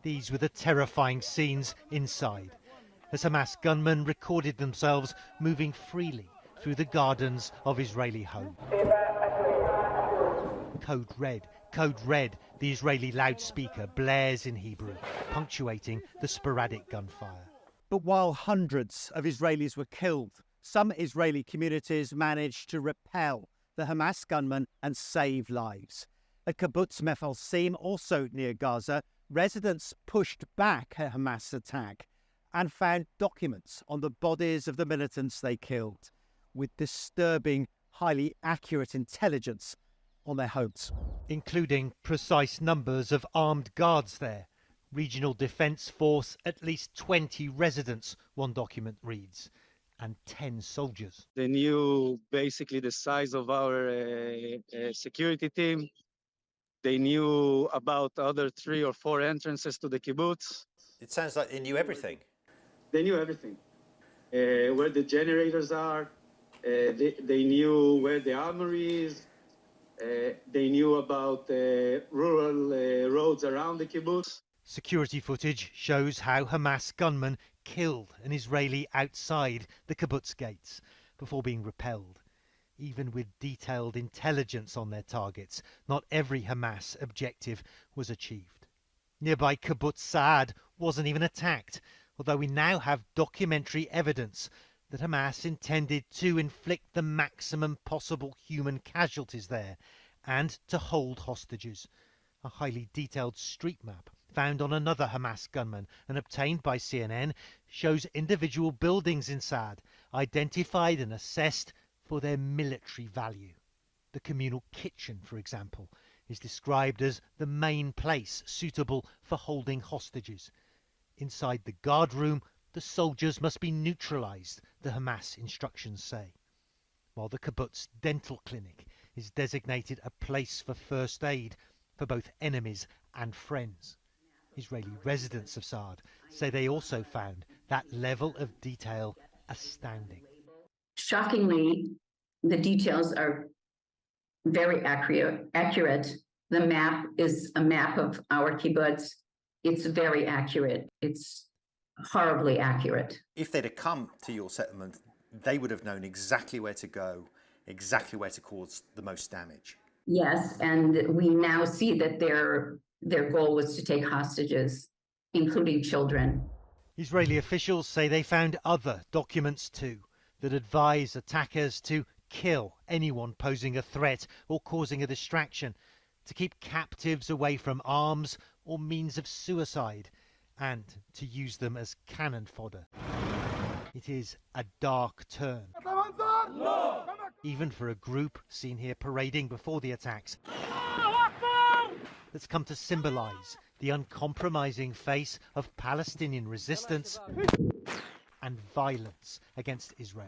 These were the terrifying scenes inside, as Hamas gunmen recorded themselves moving freely through the gardens of Israeli home. Code red, the Israeli loudspeaker blares in Hebrew, punctuating the sporadic gunfire. But while hundreds of Israelis were killed, some Israeli communities managed to repel the Hamas gunmen and save lives. At Kibbutz Mefalsim, also near Gaza, residents pushed back a Hamas attack and found documents on the bodies of the militants they killed, with disturbing, highly accurate intelligence on their homes. Including precise numbers of armed guards there. Regional Defence Force, at least 20 residents, one document reads, and 10 soldiers. They knew basically the size of our security team. They knew about other 3 or 4 entrances to the kibbutz. It sounds like they knew everything. They knew everything. Where the generators are, they knew where the armory is. They knew about rural roads around the kibbutz. Security footage shows how Hamas gunmen killed an Israeli outside the kibbutz gates before being repelled. Even with detailed intelligence on their targets, not every Hamas objective was achieved. Nearby Kibbutz Saad wasn't even attacked, although we now have documentary evidence that Hamas intended to inflict the maximum possible human casualties there and to hold hostages. A highly detailed street map found on another Hamas gunman and obtained by CNN shows individual buildings in Saad identified and assessed for their military value. The communal kitchen, for example, is described as the main place suitable for holding hostages. Inside the guard room, the soldiers must be neutralized, the Hamas instructions say. While the kibbutz dental clinic is designated a place for first aid for both enemies and friends. Israeli residents of Saad say they also found that level of detail astounding. Shockingly, the details are very accurate. The map is a map of our kibbutz. It's very accurate. It's horribly accurate. If they'd have come to your settlement, they would have known exactly where to go, exactly where to cause the most damage. Yes, and we now see that their goal was to take hostages, including children. Israeli officials say they found other documents too that advise attackers to kill anyone posing a threat or causing a distraction, to keep captives away from arms or means of suicide, and to use them as cannon fodder. It is a dark turn, even for a group seen here parading before the attacks, that's come to symbolize the uncompromising face of Palestinian resistance and violence against Israel.